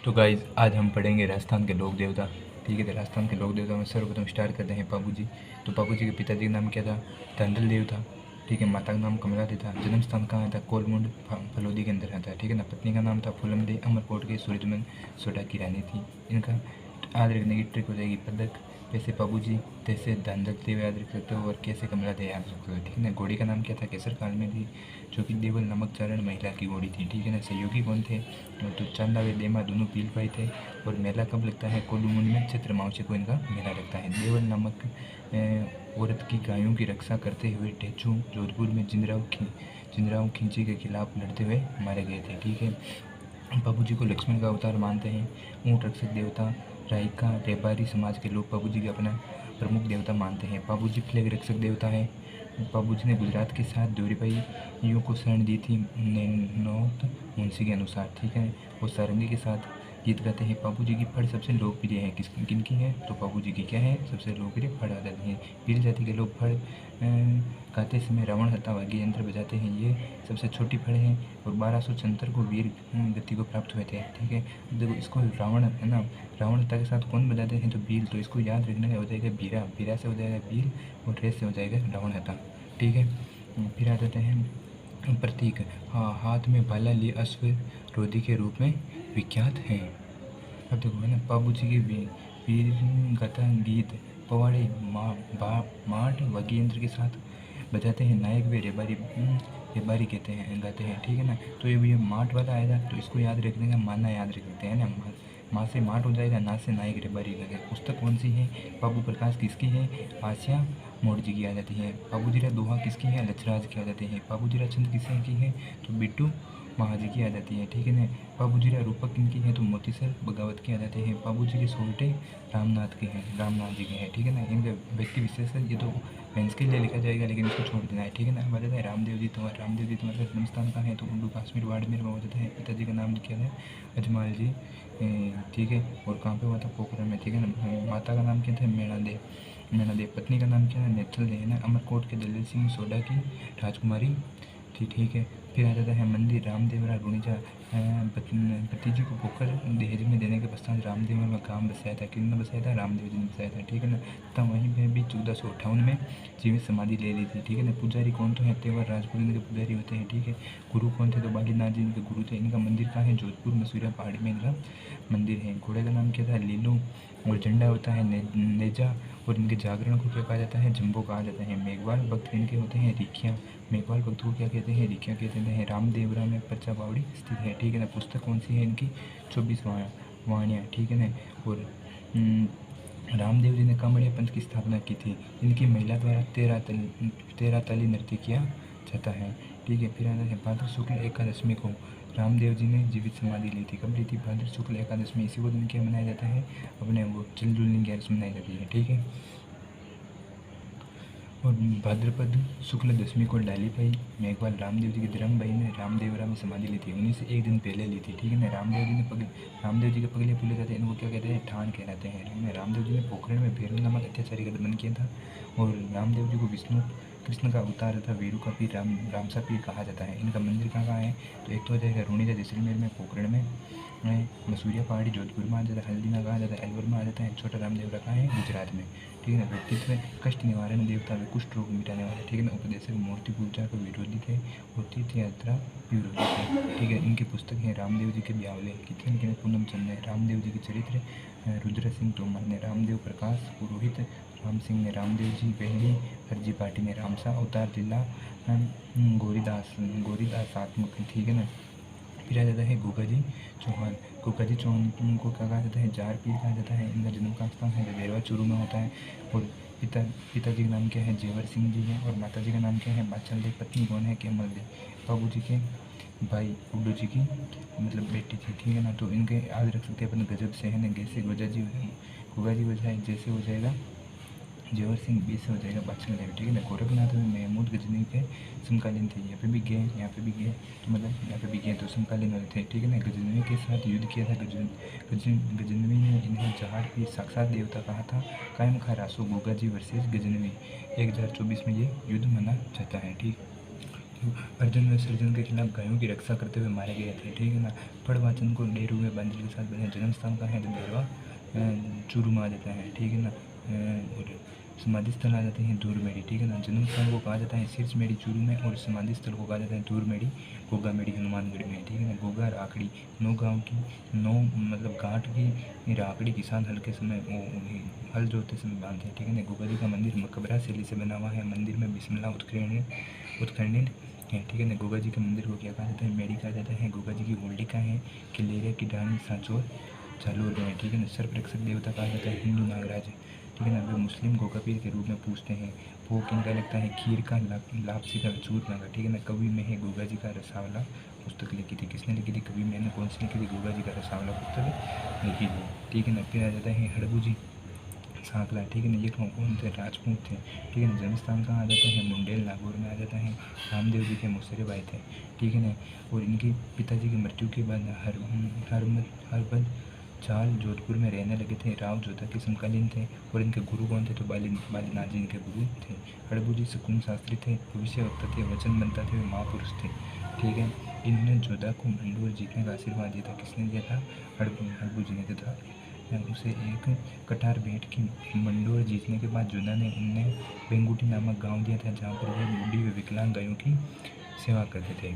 तो गाइज आज हम पढ़ेंगे राजस्थान के लोक देवता। ठीक है, तो राजस्थान के लोक देवता में सर्वप्रथम स्टार्ट करते हैं पापू जी। तो पापू जी के पिताजी का नाम क्या था? धंधल देव था। ठीक है, माता का नाम कमलादी था। जन्म स्थान कहाँ था? कोलमुंड फलोदी के अंदर आता है। ठीक है ना। पत्नी का नाम था फूलमदेवी, अमरकोट के सूरजमल सोडा की रानी थी। इनका याद रखने की ट्रिक हो जाएगी पदक। कैसे पापू जी, तैसे धंधल देव याद रख सकते हो और कैसे कमला देव याद रख सकते हो। ठीक है ना। घोड़ी का नाम क्या था? केसर काल में थी, जो कि देवल नमक चारण महिला की घोड़ी थी। ठीक है ना। सहयोगी कौन थे? तो चांदा व देमा दोनों पील भाई थे। और मेला कब लगता है? कोलूमुंड में चैत्र मावसे को इनका मेला लगता है। देवल नामक औरत की गायों की रक्षा करते हुए ढेचू जोधपुर में जिंदराव खिंची के खिलाफ लड़ते हुए मारे गए थे। ठीक है। बाबू जी को लक्ष्मण का अवतार मानते हैं। ऊँट रक्षक देवता रायका व्यापारी समाज के लोग बाबू जी को अपना प्रमुख देवता मानते हैं। बाबू जी फ्लैग रक्षक देवता है। बाबू जी ने गुजरात के साथ द्वारिपाइयों को शरण दी थी नैनौत मुंशी के अनुसार। ठीक है। वो सारंगी के साथ गीत गाते हैं। बाबू जी की फड़ सबसे लोकप्रिय है, किनकी है? तो बाबू जी की क्या है? सबसे लोकप्रिय फड़ आ जाती है। भील जाति के लोग फड़ गाते समय रावण हत्ता वाद्य यंत्र बजाते हैं। ये सबसे छोटी फड़ है और 1276 को वीर गति को प्राप्त हुए थे। ठीक है। देखो, इसको रावण है ना, रावण हत्ता के साथ कौन बजाते हैं? तो भील। तो इसको याद रखने का हो जाएगा बीरा, बीरा से हो जाएगा भील और रेस से हो जाएगा रावण हत्ता। ठीक है। फिर आ जाते हैं प्रतीक। हाँ, हाथ में भाला लिए अश्व रोधी के रूप में विख्यात हैं। अब देखो है ना, बाबू जी के वीर गाथा गीत पवाड़े माठ वाद्य यंत्र के साथ बजाते हैं। नायक वे रेबारी रेबारी कहते हैं, गाते हैं। ठीक है ना। तो ये माठ वाला आएगा तो इसको याद रखने का माना याद रख सकते हैं ना। माँ से माठ हो जाएगा, ना से नायक रेबारी लगेगा। पुस्तक कौन सी है? बाबू प्रकाश किसकी है? आसिया मोड़ जी की आ जाती है। बाबू जीरा दोहा किसकी है? लक्षराज की आ जाती है। बाबू जीरा छंद किसकी है? तो बिट्टू महाजी की आ जाती है। ठीक है ना। बाबू जी रूपक इनकी है तो मोतीसर बगावत की आ जाते हैं। बाबू जी के सोल्टे रामनाथ के हैं, रामनाथ जी के हैं। ठीक है ना। इनका व्यक्ति विशेष है, ये तो मेंस के लिए लिखा जाएगा लेकिन इसको छोड़ देना है। ठीक है ना। अब आ जाता है रामदेव जी। तुम्हारा जन्म स्थान कहाँ है? तो उर्दू काश्मीर बाड़मेर में हो जाता है। पिताजी का नाम क्या है? अजमाल जी। ठीक है। और कहाँ पे हुआ था? पोखरण में। ठीक है ना। माता का नाम क्या था? मैणादेव। पत्नी का नाम क्या है? नेत्रल है ना। अमरकोट के दलेल सिंह सोडा की राजकुमारी थी। ठीक है। फिर आ जाता है मंदिर रामदेवरा गुणिजा। भतीजी को पोखर दहेज में देने के पश्चात रामदेव में गांव बसाया था। किसने बसाया था? रामदेव जी ने बसाया था। ठीक है ना। तथा वहीं पर भी 1458 में जीवित समाधि ले ली थी। ठीक है ना। पुजारी कौन तो है? तेवर राजपूत इनके पुजारी होते हैं। ठीक है। गुरु कौन थे? तो बालीनाथ जी इनके गुरु थे। इनका मंदिर कहाँ है? जोधपुर मसूरिया पहाड़ी में इनका मंदिर है। घोड़े का नाम क्या था? लीलू। और झंडा होता है नेजा। और इनके जागरण को क्या कहा जाता है? जम्बो कहा जाता है। मेघवाल भक्त इनके होते हैं रिखियाँ। मेघवाल भक्त को क्या कहते हैं? रिखियाँ कहते हैं। रामदेवरा में पर्चा बावड़ी स्थित है। ठीक है ना। पुस्तक कौन सी है इनकी? 24 वाणियाँ। ठीक है ना। और रामदेव जी ने कामड़िया पंथ की स्थापना की थी। इनकी महिला द्वारा 13 ताली नृत्य किया जाता है। ठीक है। फिर आता है भाद्र शुक्ल एकादशमी को रामदेव जी ने जीवित समाधि ली थी। कब ली थी? भाद्र शुक्ल एकादशमी। इसी को दिन क्या मनाया जाता है? अपने वो चिलजुलनी ग्यारस मनाई जाती है। ठीक है। और भाद्रपद शुक्ल दशमी को डालीपाई मेघवाल रामदेव जी के धर्म भाई ने रामदेवरा में समाधि ली थी। उन्हीं से एक दिन पहले ली थी। ठीक है ना। रामदेव जी के पगले पुले जाते हैं, इनको क्या कहते हैं? ठान कहलाते हैं। रामदेव जी ने पोखरण में भैरव नामक अत्याचारी का दमन किया था। और रामदेव जी को विष्णु कृष्ण का अवतार तथा वीरू का पीर रामसा पीर कहा जाता है। इनका मंदिर कहाँ है? तो एक तो हो जाएगा रूणीजा जैसलमेर में, पोखरण में, मसूरिया पहाड़ी जोधपुर में आ जाता है, हल्दीना कहा जाता है, अलवर में आ जाता है, छोटा रामदेव रखा है गुजरात में। ठीक है ना। व्यक्तित्व कष्ट निवारण देवता व कुष्ठ रोग मिटाने वाले। ठीक है ना। उपदेशक मूर्ति पूजा के विरोधी थे और तीर्थ यात्रा विरोधी थे। ठीक है। इनकी पुस्तक है रामदेव जी के ब्यावले, कितने के पूनम चंद ने, रामदेव जी के चरित्र रुद्र सिंह तोमर ने, रामदेव प्रकाश पुरोहित, राम सिंह ने, रामदेव जी पहली हरजी पार्टी ने, रामसा अवतार जिला गोरीदास आत्मक। ठीक है ना। फिर आ जाता है गुगा जी चौहान। गुगा जी चौहान को क्या कहा जाता है? जार पीर कहा जाता है। इनका जन्म का स्थान है बेरवा चूरू में होता है। और पिताजी का नाम क्या है? जेवर सिंह जी है। और माता जी का नाम क्या है? बाचल देव। पत्नी कौन है? केमल देव। बाबू जी के भाई उड्डू जी की मतलब बेटी थी। ठीक है ना। तो इनके याद रख सकते हैं अपन गजब से है ना। जैसे गुगा जी हो जाए, जैसे हो जाएगा जेवर सिंह, बी से हो जाएगा बादशाह देव। ठीक है ना। गोरखनाथ में महमूद गजनी के समकालीन थे। यहाँ पे भी गए, यहाँ पे भी गए, तो मतलब यहाँ पे भी गए तो समकालीन वाले थे। ठीक है ना। गजनवी के साथ युद्ध किया था। गजनवी ने इन्हें जहाड़ पीर साक्षात देवता कहा था। कायम खा रासो गुगा जी वर्सेस गजनवी 1024 में ये युद्ध माना जाता है। ठीक। अर्जुन व सर्जन के खिलाफ गायों की रक्षा करते हुए मारे गए थे, ठीक है ना। पड़वाचन को डेरू हुए बांदर के साथ बने जन्म स्थान का है तो देरवा चूरू में आ जाता है, ठीक है ना। और समाधि स्थल आ जाते हैं दूरमेड़ी, ठीक है ना। जन्म स्थान को कहा जाता है शीर्ष मेड़ी चूरू में और समाधि स्थल को कहा जाता है दूरमेड़ी गोगा मेड़ी हनुमानगढ़ में, ठीक है ना। गोगा राखड़ी 9 गांव की 9 मतलब घाट की राखड़ी किसान हल के समय वो हल जोतते समय बांधते हैं, ठीक है ना। गोगा जी का मंदिर मकबरा शैली से बना हुआ है, मंदिर में बिस्मिल्लाह उत्कीर्णित है, ठीक है ना। गोगा जी के मंदिर को क्या कहा जाता है, मेड़ी कहा जाता है। गोगा जी की होलिका है कि लेरे की डानी सांचोर चालू रहे, ठीक है ना। सर्वरक्षक देवता कहा जाता है हिंदू नागराज, ठीक है ना। वे मुस्लिम गोगा पीर के रूप में पूछते हैं। भोग किनका लगता है, खीर का, लापसी का, चूरमा का, ठीक है ना। कवि में है गोगा जी का रसावला पुस्तक लिखी थी, किसने लिखी थी, कवि मैंने कौन सी लिखी थी, गोगा जी का रसावला पुस्तक लिखी थी, ठीक है ना। फिर आ जाता है हड़बू जी सांकला, ठीक है ना। ये कौन थे, राजपूत थे, ठीक है ना। जन्मस्थान कहाँ आ जाता है, मुंडेल नागौर में आ जाता है। रामदेव जी के मौसेरे भाई थे, ठीक है ना। और इनके पिताजी की मृत्यु के बाद हरबल चाल जोधपुर में रहने लगे थे। राव जोधा के समकालीन थे और इनके गुरु कौन थे, तो बालीनाथ जी इनके गुरु थे। हड़बू जी शकुन शास्त्री थे, भविष्य वक्ता थे, वचन बनता थे, महापुरुष थे, ठीक है। इन्होंने जोधा को मंडोर जीतने का आशीर्वाद दिया था, किसने दिया था, हड़बू जी ने दिया था। उसे एक कटार भेंट की। मंडोर जीतने के बाद जोधा ने उन्हें बेंगुटी नामक गांव दिया था, जहां पर वह बूढ़ी व विकलांग गायों की सेवा करते थे।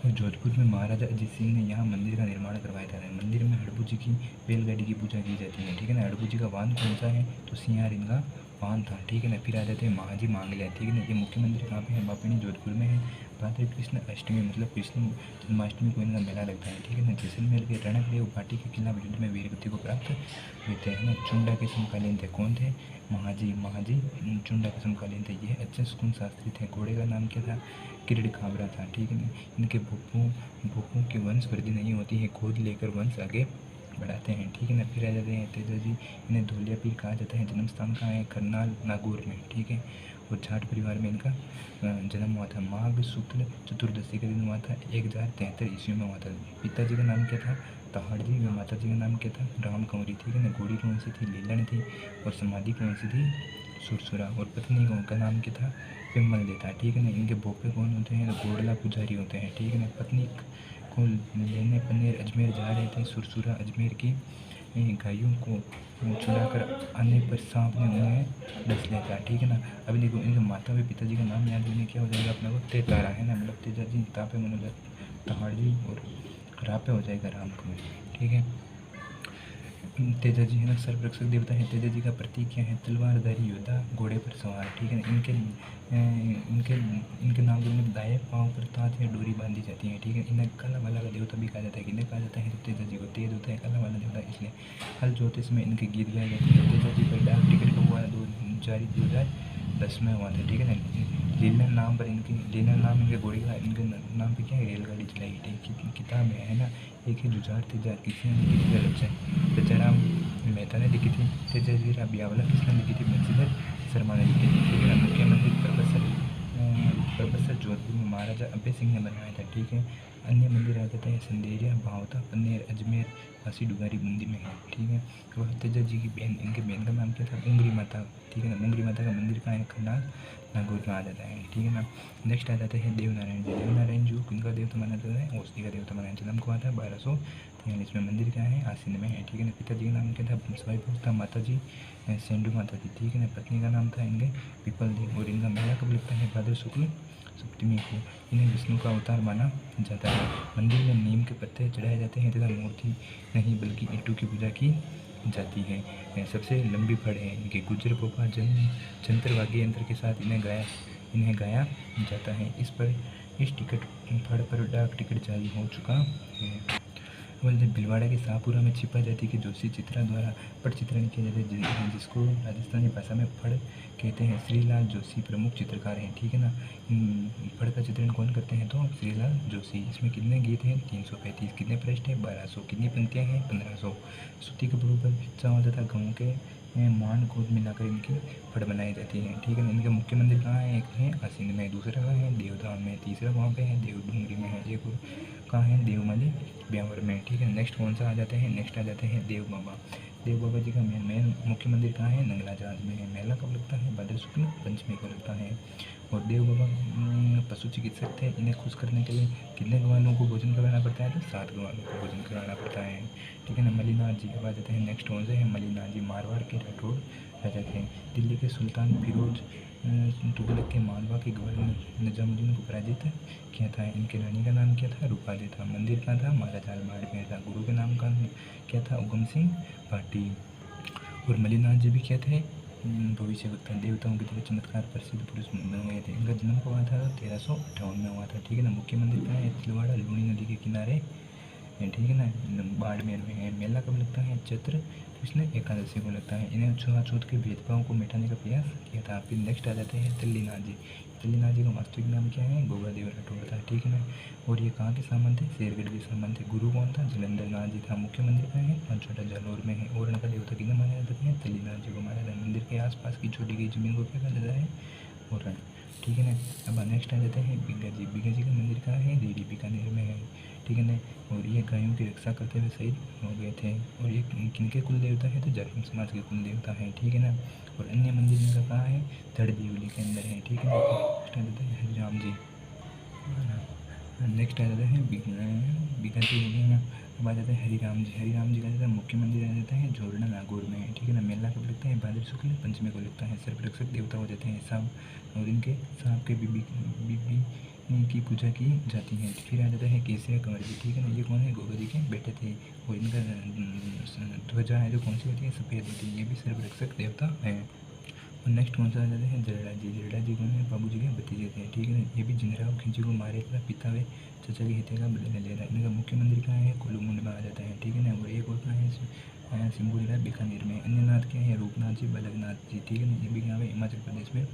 और जोधपुर में महाराजा अजीत सिंह ने यहाँ मंदिर का निर्माण करवाया था। मंदिर में हड़बू जी की बैलगाड़ी की पूजा की जाती है, ठीक है ना। हड़बू जी का वाहन कौन सा है, तो सिंहार इनका वाहन था, ठीक है ना। फिर आ जाते हैं महाजी मांगलिया, ठीक है ना। ये मुख्य मंदिर कहाँ पे है, बापिनी जोधपुर में है। भाद्र कृष्ण अष्टमी मतलब कृष्ण जन्माष्टमी को इनका मेला लगता है, ठीक है ना। जैसलमेर के रणकदेव पार्टी के खिलाफ युद्ध में वीरगति को प्राप्त हुए थे, है ना। चुंडा के समकालीन थे, कौन थे, महाजी चुंडा के समकालीन थे। ये अच्छे सुकुन शास्त्री थे। घोड़े का नाम क्या था, किरीट खाबरा था, ठीक है ना। इनके भूपों की वंश वृद्धि नहीं होती है, गोद लेकर वंश आगे बढ़ाते हैं, ठीक है ना। फिर आ जाते हैं तेजा जी, इन्हें धोलिया पीर कहा जाता है। जन्म स्थान कहाँ है, करनाल नागौर में, ठीक है। और जाट परिवार में इनका जन्म हुआ था। माघ शुक्ल चतुर्दशी का दिन हुआ था, 1073 ईस्वी में हुआ था। पिताजी का नाम क्या था, तहाड़ जी, व माता जी का नाम क्या था, राम कंवरी, ठीक है ना। घोड़ी कौन सी थी, लीलन थी। और समाधि कौन सी थी, सुरसुरा। और पत्नी का नाम क्या था, पिम्मल देता, ठीक है ना। इनके भोपे कौन होते हैं, तो गोड़ला पुजारी होते हैं, ठीक है ना। पत्नी को लेने पनेर अजमेर जा रहे थे। सुरसुरा अजमेर की गायों को चुराकर आने पर सांप ने उन्हें डस लिया था, ठीक है ना। अभी देखो इनके माता व पिताजी का नाम याद करने क्या हो जाएगा अपना को, तेतारा, है ना। मतलब तेजा जी, तापे मनोज तहाड़ जी, और रापे हो जाएगा राम कुमार, ठीक है। तेजा जी है ना, सर्वरक्षक देवता है। तेजा जी का प्रतीक क्या है, तलवारधारी योद्धा घोड़े पर सवार, ठीक है ना। इनके इनके नागों में दाएं पाँव पर ताज या डोरी बांधी जाती है, ठीक है। इन्हें काला वाला का देवता भी कहा जाता है, किन्हें कहा जाता है, तो तेजा जी को तेज होता है काला वाला देवता, इसलिए हल जोते समय इनके गीत गाए जाते हैं। तेजा जी पर डाक टिकट का हुआ 2010 में हुआ था, ठीक है ना। लीला नाम पर लीला नाम इनके घोड़ी का, इनके नाम पे क्या है, रेलगाड़ी चलाई गई थी। किताब है ना, एक है जुझार तेजा, किसी ने लिखी थी, लक्ष्य बेचाराम मेहता ने लिखी थी। तेजा जीरा ब्यावला किसने लिखी थी, बंसीधर शर्मा ने लिखी थी, ठीक है ना। मुख्य मंदिर परबसर जोधपुर में महाराजा अभय सिंह ने बनाया था, ठीक है। अन्य मंदिर आ जाते हैं संदेरिया, भावता, पन्नेर, अजमेर, फांसी डुगारी बूंदी में है, ठीक है। तो तेजा जी की बहन, इनके बहन का नाम क्या था, मुंगरी माता, ठीक है ना। मुंगरी माता का मंदिर कहाँ है, खन्नाल नागौर में आ जाता है, ठीक है ना। नेक्स्ट आ जाते हैं देवनारायण जी। देवनारायण जी को किनका देवता माना जाता है, औषधि का देवता माना। जन्म को आता है 1243 में। मंदिर क्या है, आसीन में है, ठीक है ना। पिताजी का नाम क्या था, बंसवाई था। माता जी सेंडू माता थी, ठीक है ना। पत्नी का नाम था इनके पीपल देव। और इनका मेला कब लगता है, भाद्र शुक्ल सप्तमी को। इन्हें विष्णु का अवतार माना जाता है। मंदिर में नीम के पत्ते चढ़ाए जाते हैं तथा मूर्ति नहीं बल्कि ईंटों की पूजा की जाती है। सबसे लंबी फड़ है इनके गुजर पोपा जंतर वाद्य यंत्र के साथ इन्हें गाया जाता है। इस टिकट फड़ पर डाक टिकट जारी हो चुका है। जब भिलवाड़ा के शाहपुरा में छिपा जाति के जोशी चित्रा द्वारा पट चित्रण किया जाता है, जिसको राजस्थानी भाषा में फड़ कहते हैं। श्रीलाल जोशी प्रमुख चित्रकार हैं, ठीक है ना। फड़ का चित्रण कौन करते हैं, तो श्रीलाल जोशी। इसमें कितने गीत हैं, 335। कितने पृष्ठ हैं, 1200। कितनी पंक्तियाँ हैं, 1500। सूती कपड़ों पर चावल तथा गाँव के मान को मिलाकर इनकी फड़ बनाई जाती है, ठीक है ना। इनके मुख्य मंदिर कहाँ है, एक है आसीन में, दूसरा कहाँ है, देवधाम में, तीसरा वहाँ पे है देवडूंगरी में है, एक कहाँ है, देवमाली ब्यावर में, ठीक है। नेक्स्ट कौन सा आ जाते हैं, नेक्स्ट आ जाते हैं देव बाबा। देव बाबा जी का मेन मुख्य मंदिर कहाँ है? नंगला जहाज में है। मेला कब लगता है? भाद्र शुक्ल पंचमी को लगता है। और देव बाबा पशु चिकित्सक थे। इन्हें खुश करने के लिए कितने ग्वालों को भोजन कराना पड़ता है? तो 7 ग्वालों को भोजन कराना पड़ता है, ठीक है ना। मलिनाथ जी अब आ जाते हैं नेक्स्ट कौन से हैं? मलिनाथ जी मारवाड़ के राठौड़ राजा थे। दिल्ली के सुल्तान फिरोज तुगलक के मालवा के गवर्नर निजामुद्दीन को पराजित किया था। इनके रानी का नाम क्या था? रूपाली था। मंदिर कहाँ था? महाराजाल बाड़मेर था। गुरु के नाम का क्या था? उगम सिंह भाटी। और मलिनाथ जी भी क्या थे? भविष्य वक्ता। देवताओं की तरह चमत्कार प्रसिद्ध पुरुष बन गए थे। इनका जन्म कब हुआ था? 1358 में हुआ था, ठीक है ना। मुख्य मंदिर कहाँ है? तिलवाड़ा लूणी नदी के किनारे, ठीक है ना, बाड़मेर में है। मेला कब लगता है? चैत्र कृष्ण एकादशी को लगता है। इन्हें छुआछूत के भेदभाव को मिटाने का प्रयास किया था। फिर नेक्स्ट आ जाते हैं तल्लीनाथ जी। तल्लीनाथ जी का वास्तविक नाम क्या है? गोगादेव राठौड़ था, ठीक है ना। और ये कहाँ के सामंत थे? शेरगढ़ के सामंत थे। गुरु कौन था? जलंधर नाथ जी था। मुख्य मंदिर कहाँ है? पांचोटा जालौर में है। और इनका देवता किन्हें माना जाता है? तल्लीनाथ जी को माना जाता है। मंदिर के आसपास की छोटी गई जमीन को क्या कहा जाता है? और ठीक है ना। अब नेक्स्ट आ जाते हैं बिग्गा जी। बिग्गा जी का मंदिर कहाँ है? रेडी बीकानेर में है, ठीक है ना। और ये गायों की रक्षा करते हुए शहीद हो गए थे। और ये किनके कुल देवता है? तो जाटम समाज के कुल देवता है, ठीक है ना। और अन्य मंदिर इनका कहाँ है? धड़ देवली के अंदर है, ठीक है ना। नेक्स्ट आ जाते हैं हरिराम जी। नेक्स्ट आ जाते हैं बिगा जी हो गया ना। अब आ जाते हैं हरिराम जी। हरिराम जी का जाता है मुख्य मंदिर आ जाता है जोड़ना नागौर में है, ठीक है ना। मेला कब लगता है? भाद्र शुक्ल पंचमी को लगता है। सर्वरक्षक देवता हो जाते हैं सांप, और इनके सांप के बीबी की पूजा की जाती है। फिर आ जाता है केसरिया कंवर जी, ठीक है ना। ये कौन है? गोगा जी के बेटे थे। और इनका ध्वजा है जो कौन सी होती है? सफ़ेद होती है। ये भी सर्वरक्षक देवता है। और नेक्स्ट कौन सा आ जाते हैं? जरड़ा जी। जरड़ा जी कौन है? बाबू जी के भतीजे थे, ठीक है ना। ये भी जिनराव खिलजी को मारे तथा पिता वे चचा की हत्या का बदला ले रहा है। इनका मुख्य मंदिर कहाँ है? कोलुमुंड में आ जाता है, ठीक है ना। और एक और कहाँ है? सिंबू जिला बीकानेर में। अन्य नाथ क्या है? रूपनाथ जी, बलगनाथ जी, ठीक है ना। ये भी यहाँ पे हिमाचल प्रदेश में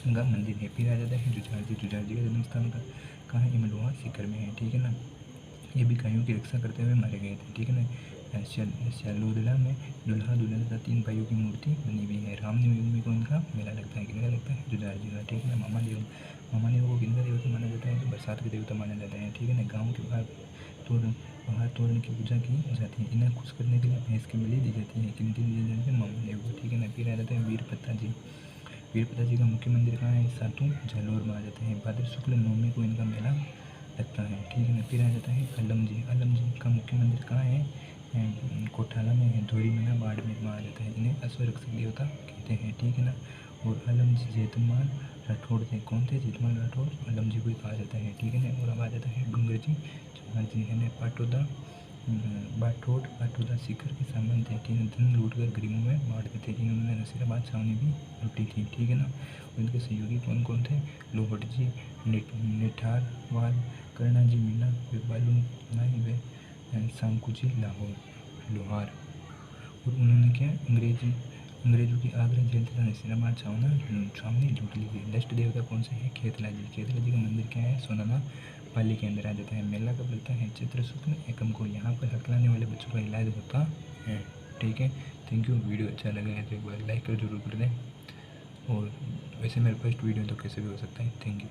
इनका मंदिर है। फिर आ जाता है जुझार जी। जुझार जी का जन्म स्थान का कहाँ है? इमलोहा सीकर में है, ठीक है ना। ये भी गायों की रक्षा करते हुए मारे गए थे, ठीक है ना। शैलोदला में दुल्हा दुल्हन तथा 3 भाइयों की मूर्ति बनी हुई है। रामनवमी को इनका मेला लगता है। किनका लगता है? जुझार जी का, ठीक है ना। मामा देव को किनका देवता माना जाता है? तो बरसात के देवता माना जाता है, ठीक है ना। गाँव के बाहर तोरण की पूजा की जाती है। इन्हें खुश करने के लिए भैंस की बलि दी जाती है। किन दी जाती है? मामा देव को, ठीक है ना। फिर आ जाते हैं वीरपत्ता जी। वीरपत्ता जी का मुख्य मंदिर कहाँ है? सातू जालौर में आ जाते हैं। भाद्र शुक्ल नवमी को इनका मेला लगता है, ठीक है ना। फिर आ जाता है अलम जी। अलम जी का मुख्य मंदिर कहाँ है? कोठाला में है। धोरी मना बाड़मेर में आ जाता है। इन्हें अश्वरक्षक देवता कहते हैं, ठीक है ना। और अलम जी जेतमान राठौड़ थे। कौन थे? जेतमान राठौड़ अलम जी को ही कहा जाता है, ठीक है ना। और अब आ जाता है डूंगर जी चौहान जी है पाटोदा बाटोदा शिखर के संबंध थे, ठीक है। धन लूटकर गरीबों में बांट देते। इन्होंने नसीराबाद छावनी भी लूटी थी, ठीक है ना। और इनके सहयोगी कौन कौन थे? लोहट जी, निठारवाल, कर्णा जी मीना, बालू नाई व सांकू जी लाहौर लोहार। और उन्होंने क्या? अंग्रेजों की आगरा जेल तथा नसीराबाद छावनी लूट ली थी। दष्ट देवता कौन से है? खेतला जी। खेतला जी का मंदिर क्या है? सोनाना पाली के अंदर आ जाता है। मेला कब लगता है? चैत्र शुक्ल एकम को। यहाँ पर हकलाने वाले बच्चों का इलाज होता है, ठीक है। Thank you. वीडियो अच्छा लगा है तो एक बार लाइक कर जरूर कर दें। और वैसे मेरा फर्स्ट वीडियो तो कैसे भी हो सकता है। Thank you.